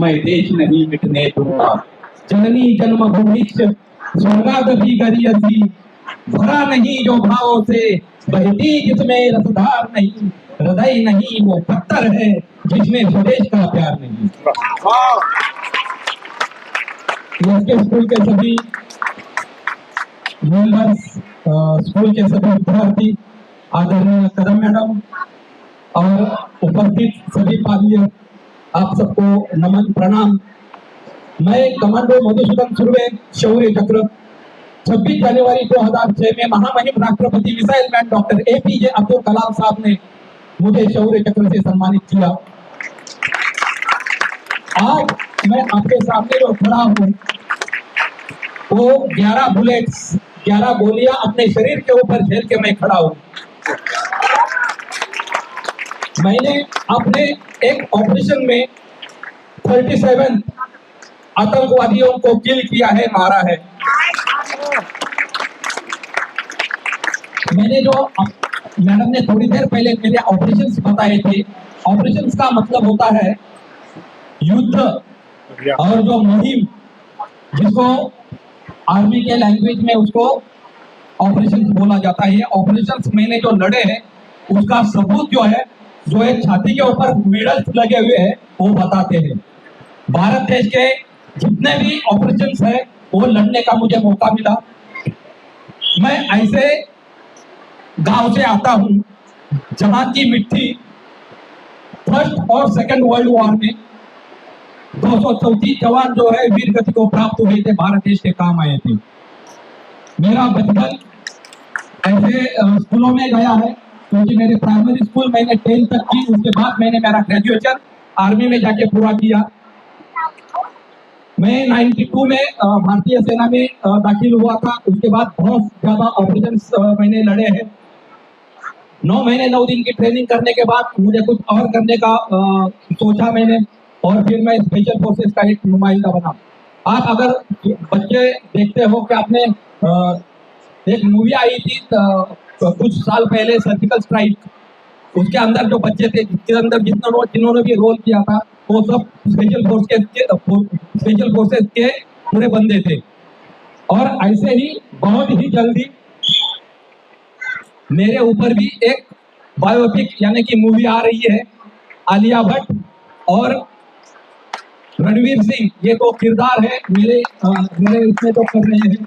मैं देश नहीं मिटने दूंगा। जननी जन्मभूमि स्वर्गादपि गरियसी, भरा नहीं जो भावों से, बहती जिसमें रसधार नहीं, हृदय नहीं वो पत्थर है जिसमें स्वदेश का प्यार नहीं। स्कूल के सभी मेंबर्स, स्कूल के सभी विद्यार्थी, आदरणीय कदम मैडम और उपस्थित सभी पाल्य, आप सबको नमन प्रणाम। मैं कमांडो मधुसूदन सुर्वे, शौर्य चक्र, 26 जनवरी 2006 में महामहिम राष्ट्रपति missile man doctor APJ Abdul Kalam sahab ने मुझे शौर्य चक्र से सम्मानित किया। आज मैं आपके सामने जो खड़ा हूँ वो 11 बुलेट्स, 11 गोलियां अपने शरीर के ऊपर झेल के मैं खड़ा हूँ। मैंने अपने एक ऑपरेशन में 37 आतंकवादियों को किल किया है, मारा है। मैंने जो मैडम ने थोड़ी देर पहले मेरे ऑपरेशंस बताए थे, ऑपरेशंस का मतलब होता है युद्ध और जो मुहिम, जिसको आर्मी के लैंग्वेज में उसको ऑपरेशंस बोला जाता है। ऑपरेशंस मैंने जो लड़े हैं उसका सबूत जो है, जो एक छाती के ऊपर मेडल्स लगे हुए हैं, वो बताते हैं। भारत देश के जितने भी ऑपरेशंस है वो लड़ने का मुझे मौका मिला। मैं ऐसे गांव से आता हूं जहां की मिट्टी फर्स्ट और सेकंड वर्ल्ड वॉर में 234 जवान जो है वीर गति को प्राप्त हुए थे, भारत देश के काम आए थे। मेरा बचपन ऐसे स्कूलों में गया है, क्योंकि मेरे प्राइमरी स्कूल मैंने 10 तक की, उसके बाद मैंने मेरा ग्रेजुएशन आर्मी में जाके पूरा किया। मैं 92 में भारतीय सेना में दाखिल हुआ था। उसके बाद बहुत ज्यादा ऑपरेशंस मैंने लड़े हैं। 9 महीने 9 दिन की ट्रेनिंग करने के बाद मुझे कुछ और करने का सोचा मैंने, और फिर मैं स्पेशल फोर्सेस का एक नुमाइंदा बना। आप अगर बच्चे देखते हो कि आपने एक मूवी आई थी कुछ साल पहले, सर्जिकल स्ट्राइक, उसके अंदर जो बच्चे थे, जिसके अंदर जिन्होंने भी रोल किया था, वो सब स्पेशल फोर्सेस के पूरे बंदे थे। और ऐसे ही बहुत ही जल्दी मेरे ऊपर भी एक बायोपिक यानी कि मूवी आ रही है। आलिया भट्ट और रणवीर सिंह, ये दो किरदार है मेरे इसमें तो कर रहे हैं।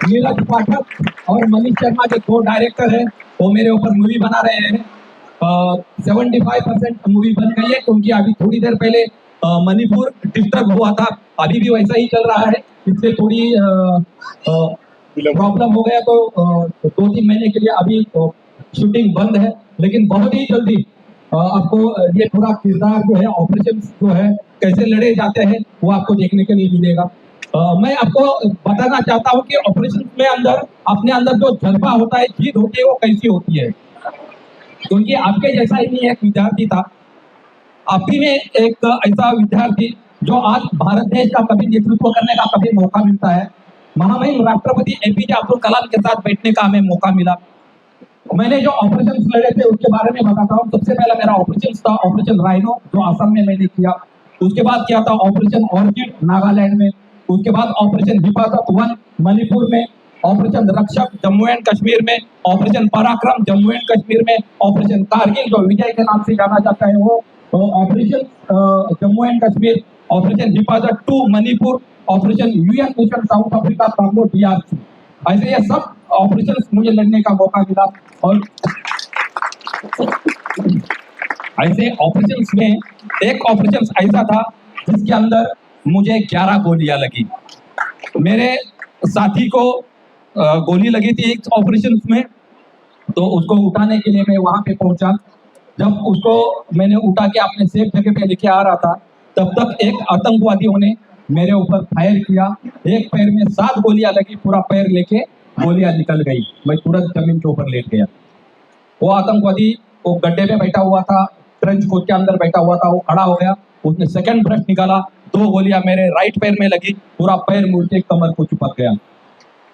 नीरज पाठक और मनीष शर्मा जो 2 डायरेक्टर है, वो मेरे ऊपर मूवी बना रहे हैं। 75% मूवी बन गई है, क्योंकि अभी थोड़ी देर पहले मणिपुर डिस्टर्ब हुआ था, अभी भी वैसा ही चल रहा है। इससे थोड़ी प्रॉब्लम हो गया, तो 2-3 महीने के लिए अभी शूटिंग बंद है। लेकिन बहुत ही जल्दी आपको ये पूरा किरदार जो है, ऑपरेशन जो है कैसे लड़े जाते हैं, वो आपको देखने के लिए मिलेगा। मैं आपको बताना चाहता हूँ कि ऑपरेशन में अंदर अपने अंदर जो जज्बा होता है, जीत होती है, वो कैसी होती है। क्योंकि आपके जैसा ही नहीं एक विद्यार्थी था, आप भी में एक ऐसा विद्यार्थी जो आज भारत देश का कभी नेतृत्व करने का कभी मौका मिलता है। महामहिम राष्ट्रपति APJ अब्दुल कलाम के साथ बैठने का हमें मौका मिला। मैंने जो ऑपरेशन लड़े थे उसके बारे में बताता हूँ। सबसे पहला मेरा ऑपरेशन था ऑपरेशन राइनो, जो असम में मैंने किया। उसके बाद किया था ऑपरेशन ऑर्किड, नागालैंड में। उसके बाद ऑपरेशन हिफाजत 1 मणिपुर में, ऑपरेशन रक्षक जम्मू एंड कश्मीर में, ऑपरेशन पराक्रम जम्मू एंड कश्मीर में, ऑपरेशन कारगिल जो विजय के नाम से जाना जाता है वो operation Jammu and Kashmir, operation हिफाजत 2 Manipur, operation UN mission south Africa Congo DRC। ऐसे ये सब ऑपरेशंस मुझे लड़ने का मौका मिला। और ऐसे ऑपरेशंस में एक ऑपरेशन ऐसा था जिसके अंदर मुझे 11 गोलियां लगी। मेरे साथी को गोली लगी थी एक ऑपरेशन में, तो उसको उठाने के लिए मैं वहां पे पहुंचा। जब उसको मैंने उठा के अपने सेफ जगह पे लेके आ रहा था, तब तक एक आतंकवादियों ने मेरे ऊपर फायर किया। एक पैर में 7 गोलियां लगी, पूरा पैर लेके गोलियां निकल गई। मैं तुरंत जमीन के ऊपर लेट गया। वो आतंकवादी वो गड्ढे में बैठा हुआ था, ट्रेंच कोट के अंदर बैठा हुआ था, वो खड़ा हो गया। उसने सेकंड ब्रश निकाला, 2 गोलियां मेरे राइट पैर में लगी, पूरा पैर मुड़ के कमर को चिपक गया।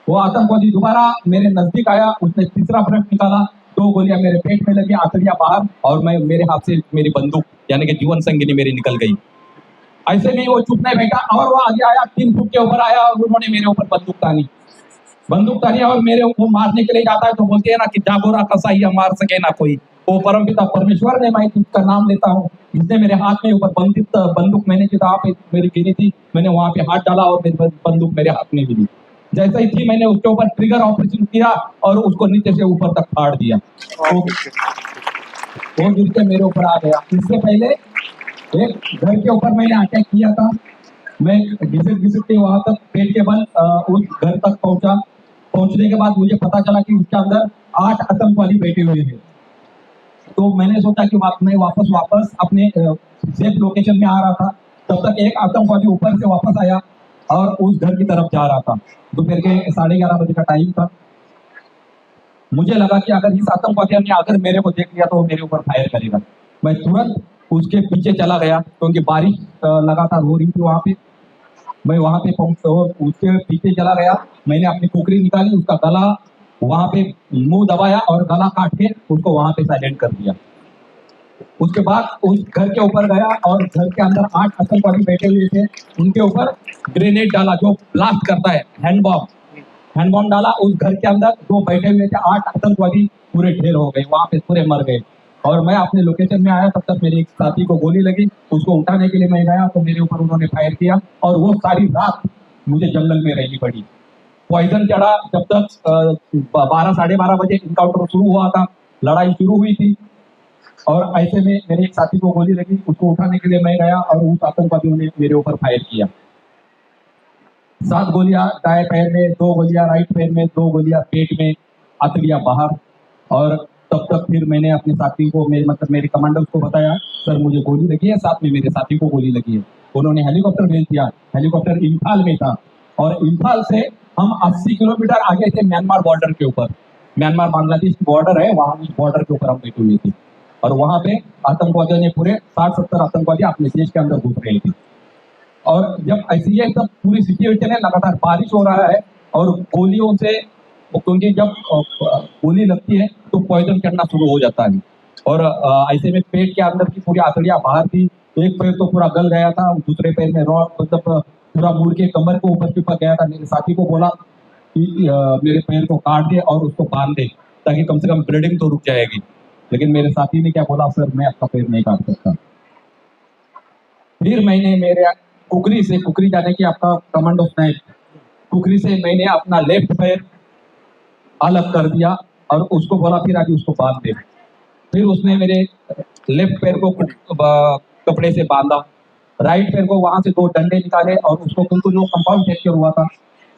वो आतंकवादी दोबारा मेरे नजदीक आया, उसने तीसरा ब्रश निकाला, 2 गोलियां मेरे पेट में लगी, आंतड़ियां बाहर, और मेरे हाथ से मेरी बंदूक यानी कि जीवन संगिनी मेरी निकल गई। ऐसे में वो चुप नहीं बैठा और वो आगे आया, 3 फुट के ऊपर आया और उन्होंने मेरे ऊपर बंदूक तानी और मेरे को मारने के लिए जाता है तो बोलते हैं ना कि जागोरा कसाईया मार सके ना कोई। वो परमपिता परमेश्वर ने, मैं जिसका नाम लेता हूँ, जिसने मेरे हाथ में ऊपर बंदूक मैंने जहाँ पे मेरी गिरी थी, मैंने वहां पे हाथ डाला और मेरी बंदूक मेरे हाथ में मिली। जैसे ही थी मैंने उसके ऊपर ट्रिगर ऑपरेशन किया और उसको नीचे से ऊपर तक फाड़ दिया। वो गिर के मेरे ऊपर आ गया। इससे पहले एक घर के ऊपर मैंने अटैक किया था। मैं घिसट के वहां तक पेट के बल उस घर तक पहुंचा। पहुंचने के बाद मुझे पता चला कि उसके अंदर 8 आतंकवादी बैठे हुए थे। तो मैंने सोचा कि मैं वापस अपने सेफ लोकेशन में आ रहा था। तब तक एक आतंकवादी ऊपर से वापस आया और उस घर की तरफ जा रहा था। दोपहर के 11:30 बजे का टाइम था। मुझे लगा कि अगर इस आतंकवादी ने अगर मेरे को देख लिया तो वो मेरे ऊपर फायर करेगा। मैं तुरंत उसके पीछे चला गया क्योंकि बारिश लगातार हो रही थी वहां पे। मैं वहां पे उसके पीछे चला गया। मैंने अपनी कुकरी निकाली, उसका गला वहां पे मुंह दबाया और गला काट के उसको वहां पे साइलेंट कर दिया। उसके बाद उस घर के ऊपर गया और घर के अंदर 8 आतंकवादी बैठे हुए थे। उनके ऊपर ग्रेनेड डाला जो ब्लास्ट करता है, हैंड बॉम्ब डाला उस घर के अंदर। जो बैठे हुए थे 8 आतंकवादी पूरे ढेर हो गए, वहां पे पूरे मर गए। और मैं अपने लोकेशन में आया, तब तक मेरे एक साथी को गोली लगी। उसको उठाने के लिए मैं गया तो मेरे ऊपर उन्होंने फायर किया और वो सारी रात मुझे जंगल में रहनी पड़ी। पॉइजन चढ़ा जब तक 12 12:30 बजे इनकाउंटर शुरू हुआ था, लड़ाई शुरू हुई थी। और ऐसे में मेरे एक साथी को गोली लगी, उसको उठाने के लिए मैं गया और उस आतंकवादियों ने मेरे ऊपर फायर किया। 7 गोलियां दाएं पैर में, 2 गोलियां राइट पैर में, 2 गोलियां पेट में, आतड़ियां बाहर। और तब तक फिर मैंने अपने साथी को, मेरे कमांडर को बताया, सर मुझे गोली लगी है, साथ में मेरे साथी को गोली लगी है। उन्होंने हेलीकॉप्टर भेज दिया। हेलीकॉप्टर इम्फाल में था और इम्फाल से हम 80 किलोमीटर आगे थे म्यांमार बॉर्डर के ऊपर। म्यांमार बांग्लादेश बॉर्डर है, वहां उस बॉर्डर के ऊपर हम बैठे हुए थे और वहां पे आतंकवादियों ने पूरे 60-70 आतंकवादी अपने देश के अंदर घुस रहे थे। और जब ऐसी है तब पूरी सिचुएशन है, लगातार बारिश हो रहा है और गोलियों से, क्योंकि जब गोली लगती है तो पॉइजन चढ़ना शुरू हो जाता है। और ऐसे में पेट के अंदर की पूरी आंतड़ियां बाहर थी। एक पैर तो पूरा गल गया था, दूसरे पैर में रॉड मतलब पूरा मुड़ के कमर के ऊपर चिपक गया था। मेरे साथी को बोला कि मेरे पैर को काट दे और उसको बांध दे ताकि कम से कम ब्लीडिंग तो रुक जाएगी। लेकिन मेरे साथी ने क्या बोला, सर मैं आपका पैर नहीं काट सकता। फिर मैंने मेरे कुकरी जाने की आपका कमांडो स्नाइप, कुकरी से मैंने अपना लेफ्ट पैर अलग कर दिया और उसको बोला फिर आगे उसको बांध दे। फिर उसने मेरे लेफ्ट पैर को कपड़े से बांधा। राइट पैर को वहां से 2 डंडे निकाले और उसको, क्योंकि जो कंपाउंड फ्रैक्चर हुआ था,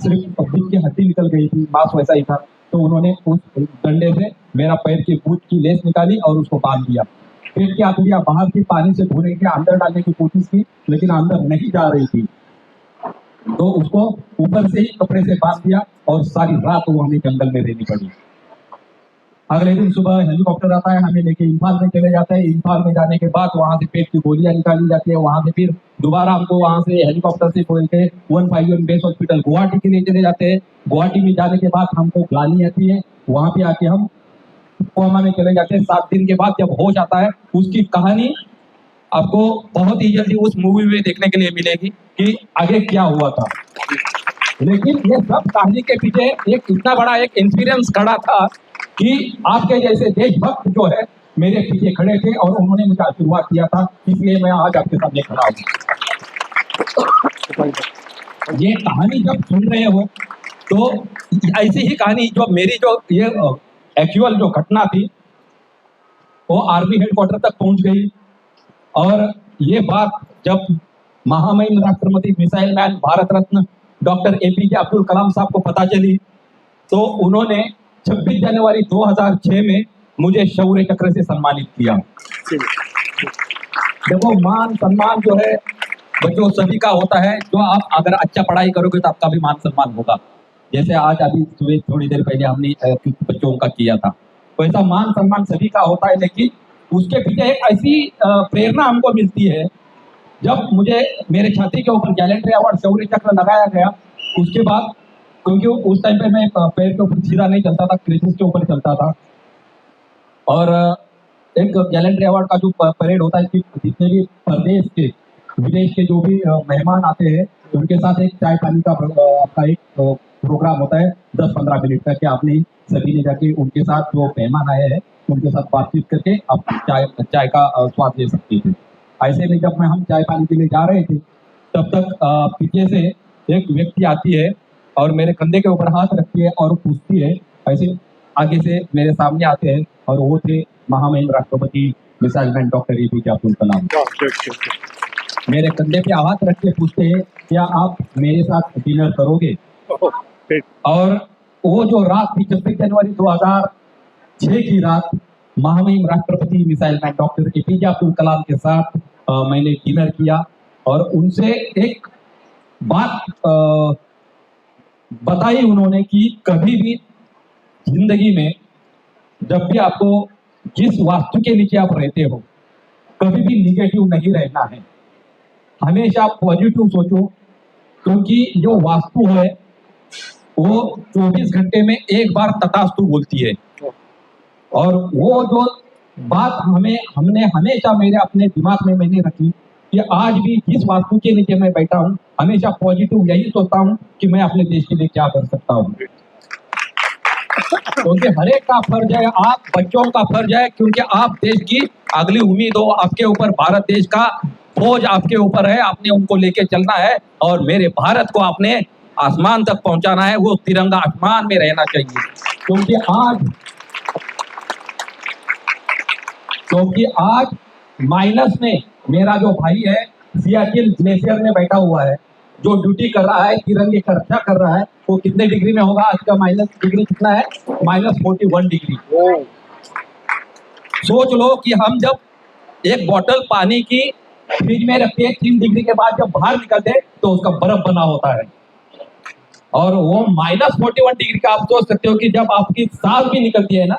सिर्फ बीच की हड्डी निकल गई थी, मांस वैसा ही था, तो उन्होंने उस डंडे से मेरा पैर की बूट की लेस निकाली और उसको बांध दिया। पेट की आंतड़ियां बाहर की, पानी से धोने के अंदर डालने की कोशिश की लेकिन अंदर नहीं जा रही थी, तो उसको ऊपर से ही कपड़े से बांध दिया और सारी रात वो हमें जंगल में रहनी पड़ी। अगले दिन सुबह हेलीकॉप्टर आता है, हमें लेके इम्फाल में चले जाते हैं। इम्फाल में जाने के बाद वहां से पेट की गोलियां निकाली जाती है। वहां से फिर दोबारा हमको वहां से हेलीकॉप्टर से बोल के 151 बेस हॉस्पिटल गुवाहाटी के लिए चले जाते हैं। गुवाहाटी में जाने के बाद हमको गाली आती है, वहां पे आके हम कोमा में चले जाते हैं। 7 दिन के बाद जब होश आता है, उसकी कहानी आपको बहुत ही जल्दी उस मूवी में देखने के लिए मिलेगी कि आगे क्या हुआ था। लेकिन ये सब कहानी के पीछे एक इतना बड़ा एक इंस्पिरेंस खड़ा था कि आपके जैसे देशभक्त जो है मेरे पीछे खड़े थे और उन्होंने मुझे आशीर्वाद किया था, इसलिए मैं आज आपके सामने खड़ा हूँ। ये कहानी जब सुन रहे हो तो ऐसी ही कहानी जो मेरी जो ये एक्चुअल जो घटना थी वो आर्मी हेडक्वार्टर तक पहुंच गई। और ये बात जब महामहिम राष्ट्रपति missile man Bharat Ratna doctor APJ Abdul Kalam साहब को पता चली तो उन्होंने 26 जनवरी 2006 में मुझे शौर्य चक्र से सम्मानित किया। देखो, मान सम्मान जो है बच्चों सभी का होता है। जो आप अगर अच्छा पढ़ाई करोगे तो आपका भी मान सम्मान होगा। जैसे आज अभी सुबह थोड़ी देर पहले हमने बच्चों का किया था, वैसा मान सम्मान सभी का होता है। लेकिन उसके पीछे एक ऐसी प्रेरणा हमको मिलती है। जब मुझे मेरे छाती के ऊपर गैलेंट्री अवार्ड शौर्य चक्र लगाया गया, उसके बाद, क्योंकि उस टाइम पे मैं पैर के ऊपर सीधा नहीं चलता था, क्रेचेस के ऊपर चलता था, और एक गैलेंट्री अवार्ड का जो परेड होता है, जितने भी प्रदेश के विदेश के जो भी मेहमान आते हैं उनके साथ एक चाय पानी का आपका एक प्रोग्राम होता है 10-15 मिनट का, कि आपने सभी ने जाके उनके साथ जो मेहमान आए हैं उनके साथ बातचीत करके आप चाय चाय का स्वाद ले सकते थे। ऐसे में जब हम चाय पानी के लिए जा रहे थे तब तक पीछे से एक व्यक्ति आती है और मेरे कंधे के ऊपर हाथ रखती है और पूछती है, ऐसे आगे से मेरे सामने आते हैं और वो थे महामहिम राष्ट्रपति missile man doctor APJ Abdul Kalam. मेरे कंधे पे हाथ रख के पूछते हैं, क्या आप मेरे साथ डिनर करोगे? और वो जो रात थी 26 जनवरी 2006 की रात, महामहिम राष्ट्रपति missile man doctor APJ Abdul Kalam के साथ मैंने डिनर किया और उनसे एक बात बताई उन्होंने कि कभी भी जिंदगी में जब भी आपको जिस वास्तु के नीचे आप रहते हो कभी भी निगेटिव नहीं रहना है, हमेशा पॉजिटिव सोचो, क्योंकि जो वास्तु है वो 24 घंटे में एक बार तथास्तु बोलती है। और वो जो बात हमने हमेशा मेरे अपने दिमाग में मैंने रखी कि आज भी जिस वास्तु के नीचे मैं बैठा हूँ हमेशा पॉजिटिव यही सोचता हूँ कि मैं अपने देश के लिए क्या कर सकता हूँ। क्योंकि हर एक का फर्ज है, आप बच्चों का फर्ज है, क्योंकि आप देश की अगली उम्मीद हो, आपके ऊपर भारत देश का बोझ आपके ऊपर है, आपने उनको लेके चलना है और मेरे भारत को आपने आसमान तक पहुंचाना है, वो तिरंगा आसमान में रहना चाहिए। क्योंकि आज माइनस में मेरा जो भाई है सियाचिन ग्लेशियर में बैठा हुआ है, जो ड्यूटी कर रहा है, तिरंगे की रक्षा कर रहा है, वो कितने डिग्री में होगा? आज का माइनस डिग्री कितना है? -41 डिग्री। सोच लो कि हम जब एक बोतल पानी की फ्रिज में रखते हैं 3 डिग्री के बाद जब बाहर निकलते तो उसका बर्फ बना होता है, और वो -41 डिग्री का आप सोच सकते हो कि जब आपकी सांस भी निकलती है ना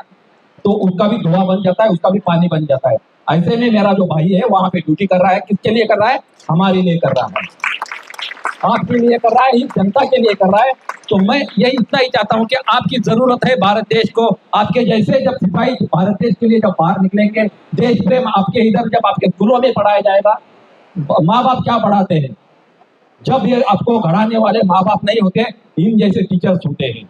तो उसका भी धुआं बन जाता है, उसका भी पानी बन जाता है। ऐसे में मेरा जो भाई है वहां पे ड्यूटी कर रहा है, किसके लिए कर रहा है? हमारे लिए कर रहा है, आपके लिए कर रहा है, इस जनता के लिए कर रहा है। तो मैं यही इतना ही चाहता हूं कि आपकी जरूरत है भारत देश को, आपके जैसे जब सिपाही भारत देश के लिए जब बाहर निकलेंगे, देश प्रेम आपके इधर जब आपके स्कूलों में पढ़ाया जाएगा। माँ बाप क्या पढ़ाते हैं? जब ये आपको घड़ाने वाले माँ बाप नहीं होते, इन जैसे टीचर्स होते हैं,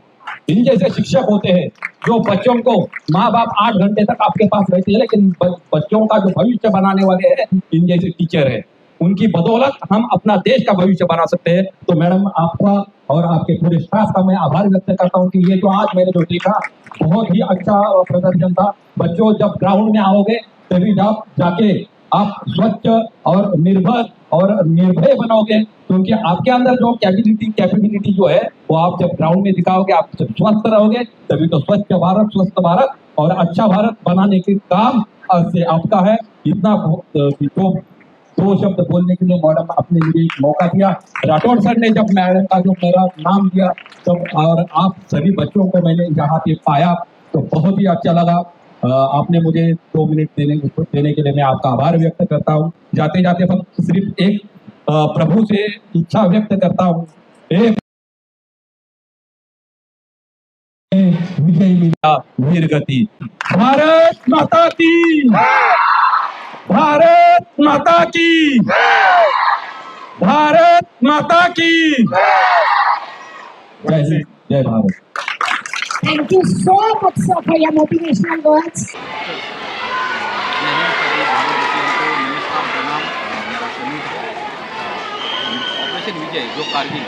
इन जैसे शिक्षक होते हैं, जो बच्चों को, माँ बाप 8 घंटे तक आपके पास रहते हैं, लेकिन बच्चों का जो भविष्य बनाने वाले हैं इन जैसे टीचर है, उनकी बदौलत हम अपना देश का भविष्य बना सकते हैं। तो मैडम आपका और आपके पूरे स्टाफ का मैं आभार व्यक्त करता हूँ कि ये जो आज मैंने जो देखा बहुत ही अच्छा प्रदर्शन था। बच्चों जब ग्राउंड में आओगे तभी जब जाके आप स्वच्छ और निर्भर और निर्भय बनोगे, क्योंकि आपके अंदर जो कैपेबिलिटी जो है वो आप जब ग्राउंड में दिखाओगे, आप जब स्वस्थ रहोगे तभी तो स्वच्छ भारत, स्वस्थ भारत और अच्छा भारत बनाने के काम से आपका है। इतना तो 2 शब्द बोलने के लिए मैडम आपने मुझे एक मौका दिया। राठौड़ सर ने जब मैडम का जो मेरा नाम दिया तब और आप सभी बच्चों को मैंने यहाँ पे पाया तो बहुत ही अच्छा लगा। आपने मुझे 2 मिनट देने के लिए मैं आपका आभार व्यक्त करता हूँ। जाते जाते सिर्फ एक प्रभु से इच्छा व्यक्त करता हूँ, विजय मिला वीर गति। भारत माता की, भारत माता की, भारत माता की जय हिंद, जय Bharat. Thank you so much, sir, for your motivational words. Operation Vijay जो कारगिल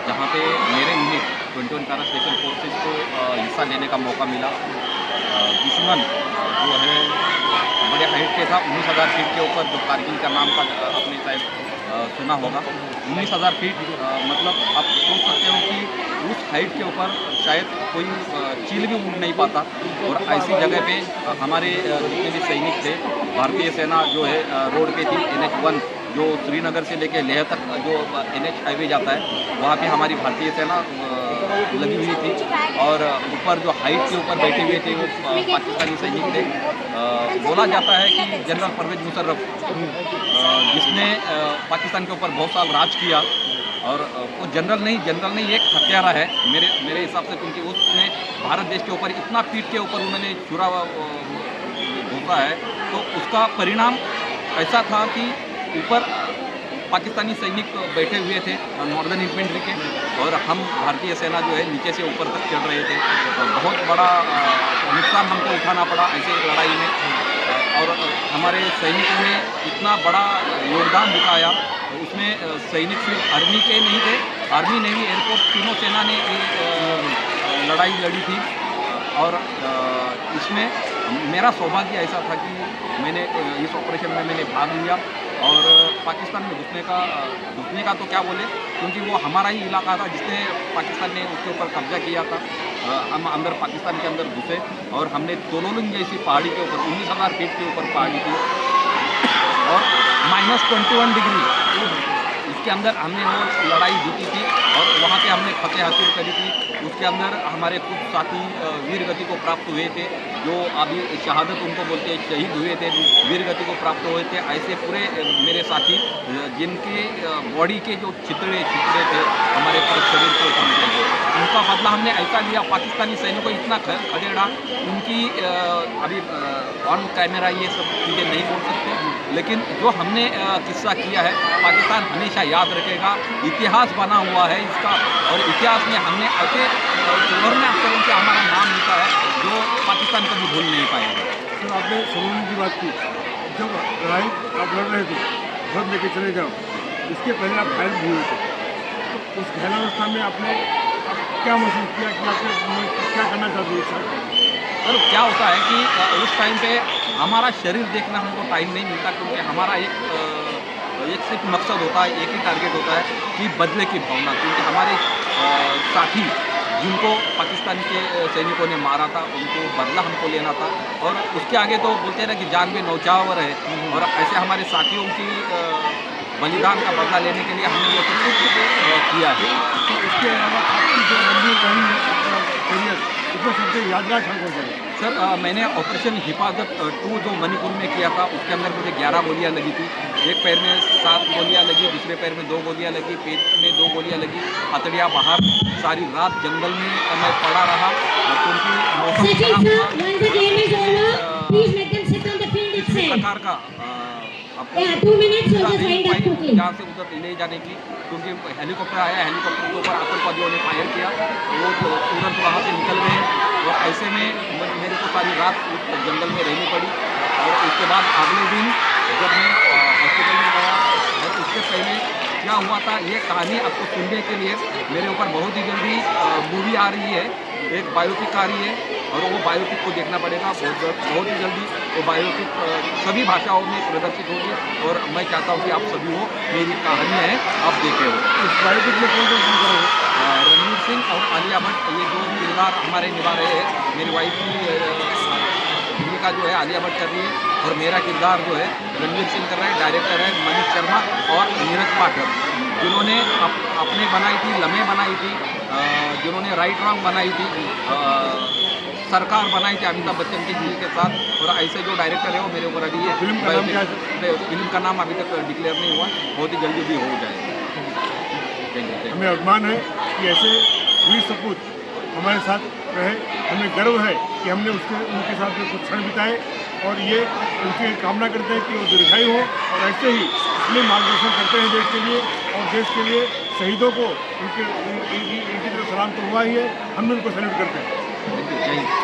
जहाँ पे मेरे यूनिट 21 पैरा स्पेशल फोर्सेज को हिस्सा लेने का मौका मिला। दुश्मन जो है बड़े हाइट के था, 19,000 फीट के ऊपर, जो कारगिल का नाम का अपने शायद सुना होगा। 19,000 फीट मतलब आप सोच सकते हो कि उस हाइट के ऊपर शायद कोई चील भी उड़ नहीं पाता। और ऐसी जगह पे हमारे जितने भी सैनिक थे, भारतीय सेना जो है रोड पे थी, NH1 जो श्रीनगर से लेके लेह तक जो NH हाईवे जाता है, वहाँ पे हमारी भारतीय सेना लगी हुई थी। और ऊपर जो हाइट के ऊपर बैठे हुए थे वो पाकिस्तानी सैनिक थे। बोला जाता है कि जनरल परवेज मुशर्रफ जिसने पाकिस्तान के ऊपर बहुत साल राज किया, और वो जनरल नहीं एक हत्यारा है मेरे हिसाब से, क्योंकि उसने भारत देश के ऊपर इतना पीठ के ऊपर उन्होंने छुरा होता है। तो उसका परिणाम ऐसा था कि ऊपर पाकिस्तानी सैनिक बैठे हुए थे नॉर्दर्न इन्फेंट्री के, और हम भारतीय सेना जो है नीचे से ऊपर तक चढ़ रहे थे। बहुत बड़ा नुकसान हमको उठाना पड़ा ऐसे लड़ाई में, और हमारे सैनिकों ने इतना बड़ा योगदान दिखाया। उसमें सैनिक सिर्फ आर्मी के नहीं थे, आर्मी नेवी एयरफोर्स तीनों सेना ने लड़ाई लड़ी थी। और इसमें मेरा सौभाग्य ऐसा था कि मैंने इस ऑपरेशन में मैंने भाग लिया, और पाकिस्तान में घुसने का तो क्या बोले, क्योंकि वो हमारा ही इलाका था जिसने पाकिस्तान ने उसके ऊपर कब्जा किया था। हम अंदर पाकिस्तान के अंदर घुसे, और हमने तोलोलिंग जैसी पहाड़ी के ऊपर 19,000 फीट के ऊपर पहाड़ी थी, और -21 डिग्री उसके अंदर हमने वो लड़ाई जीती थी, और वहाँ पे हमने फतेह हासिल करी थी। उसके अंदर हमारे कुछ साथी वीर गति को प्राप्त हुए थे, जो अभी शहादत उनको बोलते हैं, शहीद हुए थे, वीर गति को प्राप्त हुए थे। ऐसे पूरे मेरे साथी जिनके बॉडी के जो छितड़े थे हमारे पूरे शरीर के ऊपर निकले थे, उनका बदला हमने ऐसा लिया। पाकिस्तानी सैनिकों को इतना खदेड़ा, उनकी अभी ऑन कैमरा ये सब चीज़ें नहीं बोल सकते, लेकिन जो हमने किस्सा किया है पाकिस्तान हमेशा याद रखेगा। इतिहास बना हुआ है इसका, और इतिहास में हमने ऐसे सुवर्ण अक्षरों से हमारा नाम लिखा है जो पाकिस्तान कभी भूल नहीं पाएगा। सर, आपने सुरवर्ण की बात की, जब लड़ाई आप लड़ रहे थे, घर लेके चले जाओ, इसके पहले आप घायल भी हुए थे, तो उस घायलावस्था में आपने क्या महसूस किया कि आपने क्या करना चाहते हैं? सर, क्या होता है कि उस टाइम पे हमारा शरीर देखना हमको टाइम नहीं मिलता, क्योंकि हमारा एक सिर्फ मकसद होता है, एक ही टारगेट होता है कि बदले की भावना। क्योंकि हमारे साथी जिनको पाकिस्तान के सैनिकों ने मारा था, उनको बदला हमको लेना था, और उसके आगे तो बोलते हैं ना कि जान में नौचावर है, और ऐसे हमारे साथियों की बलिदान का बदला लेने के लिए हमने ये सब कुछ किया है। इसके अलावा आपकी जो लंबी करियर, उसमें सबसे यादगार क्षण कौन सा है? सर, मैंने ऑपरेशन हिफाजत 2 जो मणिपुर में किया था, उसके अंदर मुझे 11 गोलियां लगी थी। एक पैर में 7 गोलियां लगी, दूसरे पैर में 2 गोलियां लगी, पेट में 2 गोलियां लगी, हथड़ियाँ बाहर। सारी रात जंगल में मैं पड़ा रहा, क्योंकि मौसम खराब था। किसी प्रकार का जहाँ से उधर ले जाने की, क्योंकि हेलीकॉप्टर आया, हेलीकॉप्टर के ऊपर आतंकवादियों ने फायर किया, वो तुरंत वहाँ से निकल गए, और ऐसे में मेरे को सारी रात जंगल में रहनी पड़ी। और उसके बाद अगले दिन जब मैं हॉस्पिटल में गया, और उससे पहले क्या हुआ था ये कहानी आपको सुनने के लिए मेरे ऊपर बहुत ही जल्दी मूवी आ रही है, एक बायोपिक आ रही है, और वो बायोपिक को देखना पड़ेगा बहुत ही जल्दी। वो बायोपिक सभी भाषाओं में प्रदर्शित होगी, और मैं चाहता हूँ कि आप सभी वो मेरी कहानियाँ हैं आप देखे हो। इस बायोपिक में कौन कौन करोगे? रणवीर सिंह और आलिया भट्ट ये जो किरदार हमारे निभा रहे हैं। मेरी वाइफ की भूमिका जो है आलिया भट्ट कर रही है, और मेरा किरदार जो है रणवीर सिंह कर रहा है। डायरेक्टर है मनीष शर्मा और नीरज पाठक, जिन्होंने अपने बनाई थी लम्हे बनाई थी, जिन्होंने राइट रॉन्ग बनाई थी, सरकार बनाई थी अमिताभ बच्चन की जी के साथ। और ऐसे जो डायरेक्टर है वो मेरे ऊपर अभी फिल्म का नाम क्या है? फिल्म का नाम अभी तक डिक्लेयर नहीं हुआ, बहुत ही जल्दी भी हो जाएगा। हमें अभिमान है कि ऐसे वीर सपूत हमारे साथ रहे, हमें गर्व है कि हमने उनके साथ में कुछ क्षण बिताए, और ये उनकी कामना करते हैं कि वो दीर्घायु हो, और ऐसे ही इसलिए मार्गदर्शन करते हैं देश के लिए, और देश के लिए शहीदों को इनकी तरफ सलाम तो हुआ ही है, हम भी उनको सैल्यूट करते हैं। Thank you.